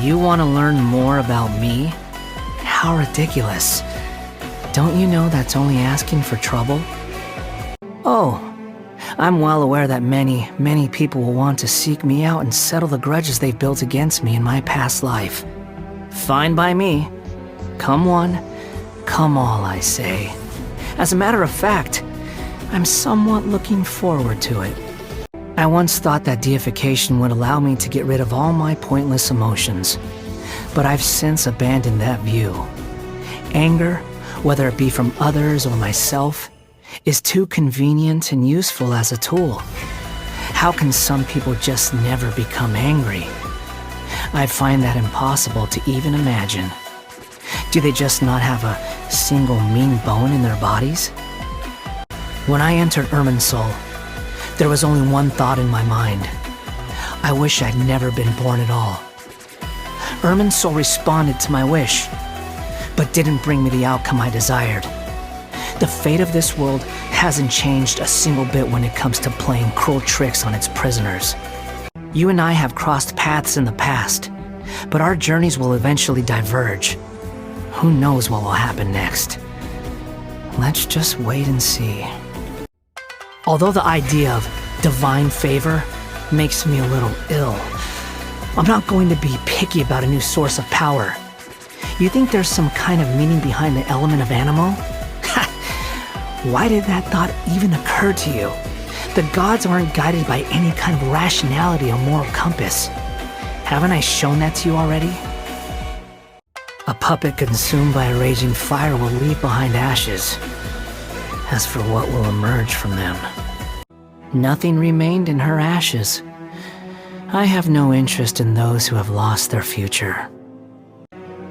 You want to learn more about me? How ridiculous. Don't you know that's only asking for trouble? Oh, I'm well aware that many people will want to seek me out and settle the grudges they've built against me in my past life. Fine by me. Come one, come all, I say. As a matter of fact, I'm somewhat looking forward to it. I once thought that deification would allow me to get rid of all my pointless emotions, but I've since abandoned that view. Anger, whether it be from others or myself, is too convenient and useful as a tool. How can some people just never become angry? I find that impossible to even imagine. Do they just not have a single mean bone in their bodies? When I entered Irminsul, there was only one thought in my mind. I wish I'd never been born at all. Irminsul responded to my wish, but didn't bring me the outcome I desired. The fate of this world hasn't changed a single bit when it comes to playing cruel tricks on its prisoners. You and I have crossed paths in the past, but our journeys will eventually diverge. Who knows what will happen next? Let's just wait and see. Although the idea of divine favor makes me a little ill, I'm not going to be picky about a new source of power. You think there's some kind of meaning behind the element of animo? Why did that thought even occur to you? The gods aren't guided by any kind of rationality or moral compass. Haven't I shown that to you already? A puppet consumed by a raging fire will leave behind ashes. As for what will emerge from them, nothing remained in her ashes. I have no interest in those who have lost their future.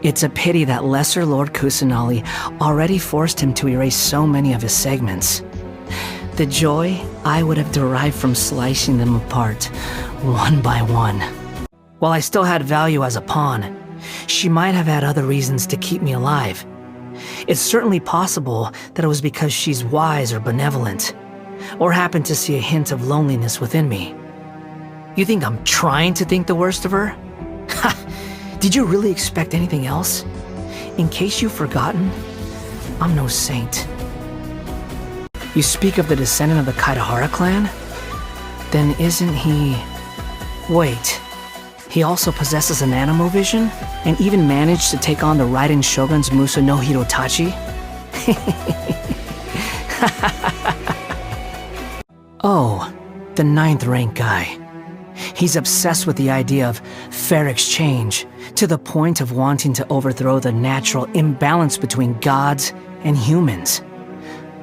It's a pity that Lesser Lord Kusanali already forced him to erase so many of his segments. The joy I would have derived from slicing them apart, one by one. While I still had value as a pawn, she might have had other reasons to keep me alive. It's certainly possible that it was because she's wise or benevolent, or happened to see a hint of loneliness within me. You think I'm trying to think the worst of her? Ha! Did you really expect anything else? In case you've forgotten, I'm no saint. You speak of the descendant of the Kaitahara clan? Then isn't he... Wait, he also possesses an animo vision? And even managed to take on the Raiden Shogun's Musa no Hirotachi? Oh, the 9th rank guy. He's obsessed with the idea of fair exchange, to the point of wanting to overthrow the natural imbalance between gods and humans.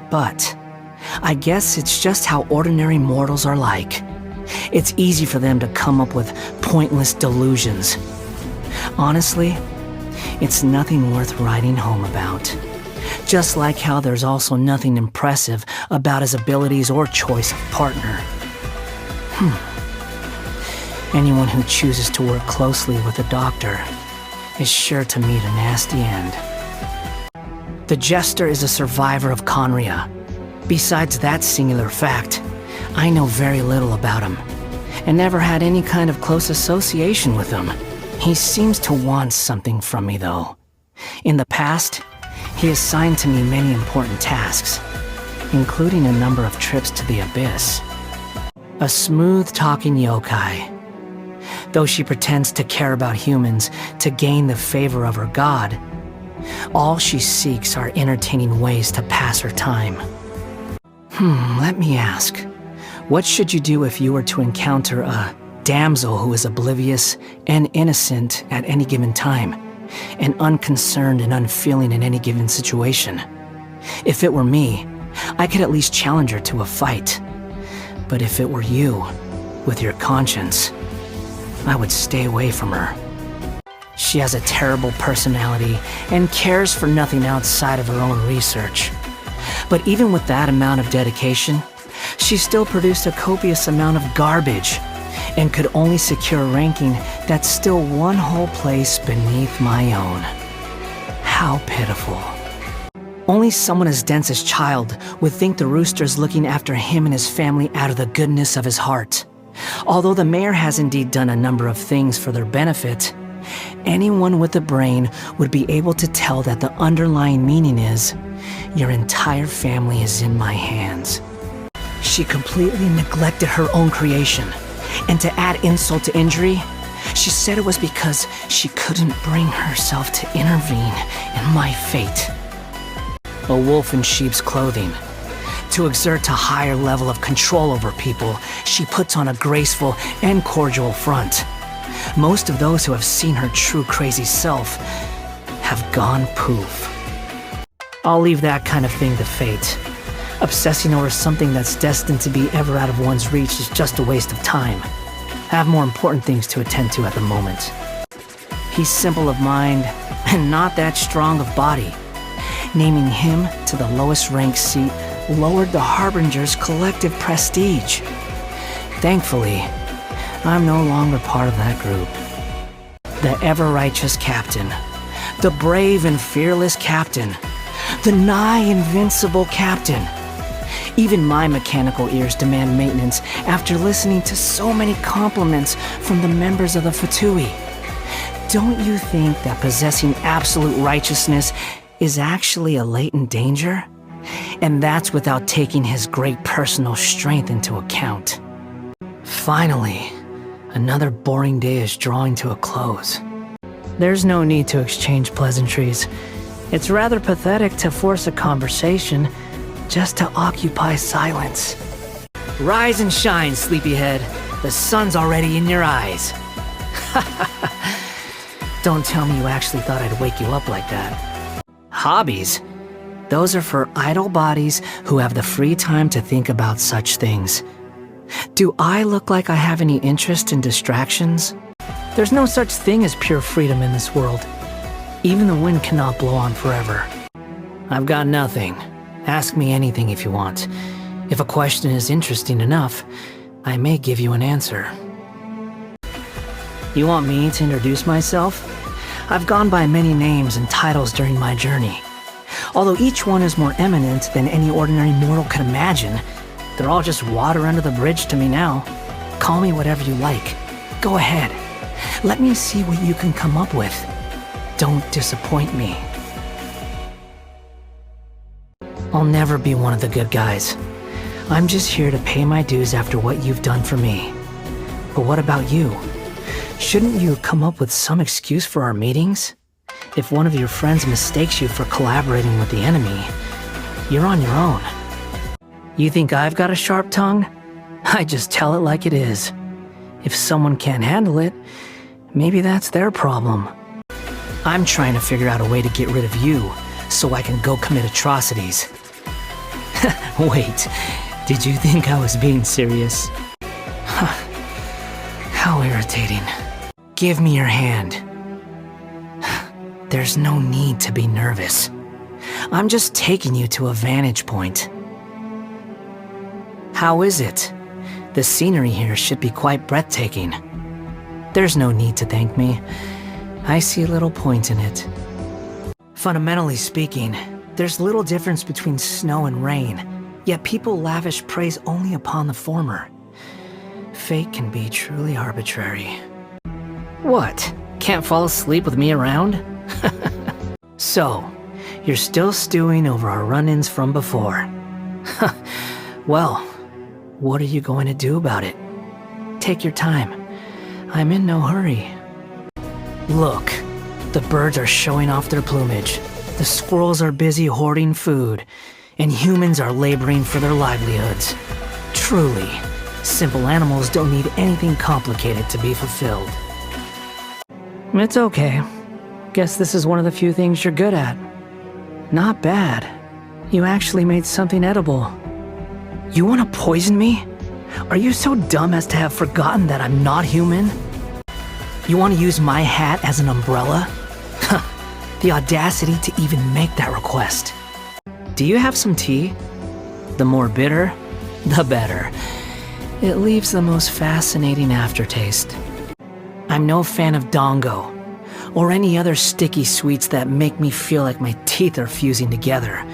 But I guess it's just how ordinary mortals are like. It's easy for them to come up with pointless delusions. Honestly, it's nothing worth writing home about. Just like how there's also nothing impressive about his abilities or choice of partner. Anyone who chooses to work closely with a doctor is sure to meet a nasty end. The Jester is a survivor of Conria. Besides that singular fact, I know very little about him, and never had any kind of close association with him. He seems to want something from me, though. In the past, he assigned to me many important tasks, including a number of trips to the Abyss. A smooth-talking yokai. Though she pretends to care about humans to gain the favor of her god, all she seeks are entertaining ways to pass her time. Let me ask, what should you do if you were to encounter a damsel who is oblivious and innocent at any given time, and unconcerned and unfeeling in any given situation? If it were me, I could at least challenge her to a fight. But if it were you, with your conscience, I would stay away from her. She has a terrible personality and cares for nothing outside of her own research. But even with that amount of dedication, she still produced a copious amount of garbage and could only secure a ranking that's still one whole place beneath my own. How pitiful. Only someone as dense as Child would think the rooster's looking after him and his family out of the goodness of his heart. Although the mayor has indeed done a number of things for their benefit, Anyone with a brain would be able to tell that the underlying meaning is, your entire family is in my hands. She completely neglected her own creation, and to add insult to injury, she said it was because she couldn't bring herself to intervene in my fate. A wolf in sheep's clothing. To exert a higher level of control over people, she puts on a graceful and cordial front. Most of those who have seen her true crazy self have gone poof. I'll leave that kind of thing to fate. Obsessing over something that's destined to be ever out of one's reach is just a waste of time. I have more important things to attend to at the moment. He's simple of mind and not that strong of body. Naming him to the lowest ranked seat lowered the Harbinger's collective prestige. Thankfully, I'm no longer part of that group. The ever-righteous captain, the brave and fearless captain, the nigh-invincible captain. Even my mechanical ears demand maintenance after listening to so many compliments from the members of the Fatui. Don't you think that possessing absolute righteousness is actually a latent danger? And that's without taking his great personal strength into account. Finally, another boring day is drawing to a close. There's no need to exchange pleasantries. It's rather pathetic to force a conversation just to occupy silence. Rise and shine, sleepyhead. The sun's already in your eyes. Don't tell me you actually thought I'd wake you up like that. Hobbies? Those are for idle bodies who have the free time to think about such things. Do I look like I have any interest in distractions? There's no such thing as pure freedom in this world. Even the wind cannot blow on forever. I've got nothing. Ask me anything if you want. If a question is interesting enough, I may give you an answer. You want me to introduce myself? I've gone by many names and titles during my journey. Although each one is more eminent than any ordinary mortal could imagine, they're all just water under the bridge to me now. Call me whatever you like. Go ahead. Let me see what you can come up with. Don't disappoint me. I'll never be one of the good guys. I'm just here to pay my dues after what you've done for me. But what about you? Shouldn't you come up with some excuse for our meetings? If one of your friends mistakes you for collaborating with the enemy, you're on your own. You think I've got a sharp tongue? I just tell it like it is. If someone can't handle it, maybe that's their problem. I'm trying to figure out a way to get rid of you so I can go commit atrocities. Wait, did you think I was being serious? How irritating. Give me your hand. There's no need to be nervous. I'm just taking you to a vantage point. How is it? The scenery here should be quite breathtaking. There's no need to thank me. I see little point in it. Fundamentally speaking, there's little difference between snow and rain, yet people lavish praise only upon the former. Fate can be truly arbitrary. What? Can't fall asleep with me around? So, you're still stewing over our run-ins from before. Well, what are you going to do about it? Take your time. I'm in no hurry. Look, the birds are showing off their plumage. The squirrels are busy hoarding food, and humans are laboring for their livelihoods. Truly, simple animals don't need anything complicated to be fulfilled. It's okay. Guess this is one of the few things you're good at. Not bad. You actually made something edible. You want to poison me? Are you so dumb as to have forgotten that I'm not human? You want to use my hat as an umbrella? The audacity to even make that request. Do you have some tea? The more bitter, the better. It leaves the most fascinating aftertaste. I'm no fan of Dongo, or any other sticky sweets that make me feel like my teeth are fusing together.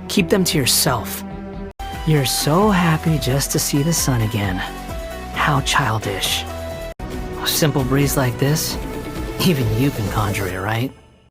Keep them to yourself. You're so happy just to see the sun again. How childish. A simple breeze like this, Even you can conjure it, right?